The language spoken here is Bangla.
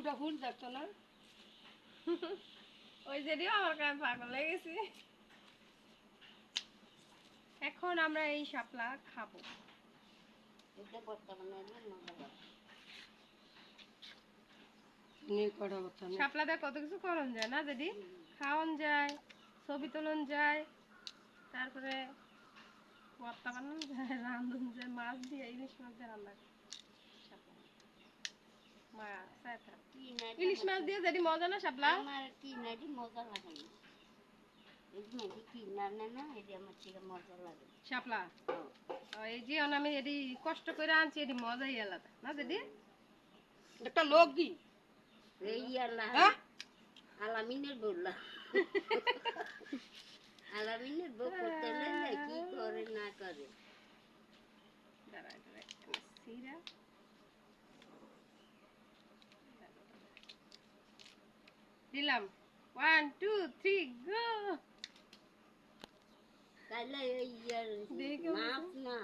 দুটা ফুল দেখতো না ওই যেদিও আমার কাছে পাগল হয়ে গেছি। এখন আমরা এই শাপলা খাবো। এটা বর্তমানে মজা লাগে। নিয়ে কটা কথা নেই। শাপলা দিয়ে কত কিছু করন যায় না, যদি খাওয়ান যায়, ছবি তোলন যায়, তারপরে ভর্তা বানানো যায়, রান্ধন যায়, মাছ দিয়ে, ইলিশ মাছ দিয়ে রান্না করে। শাপলা মাছ কি নাই ইলিশ মাছ দিয়ে যদি মজা না শাপলা। আমার কি নাই মজা লাগে না। এই মেয়েটি কি না না এটি আমার থেকে মজা লাগে শাপলা এই যে আমি এটি কষ্ট করে আনছি, এটি মজাই আলাদা না দিদি। একটা লোক কি এই আল্লাহ হ্যাঁ আলামিনের বললা আলামিনের বউ করতে হলে কি করে না করে। দিলাম 1 2 3 গো। তাহলে এই দেখে মাছ না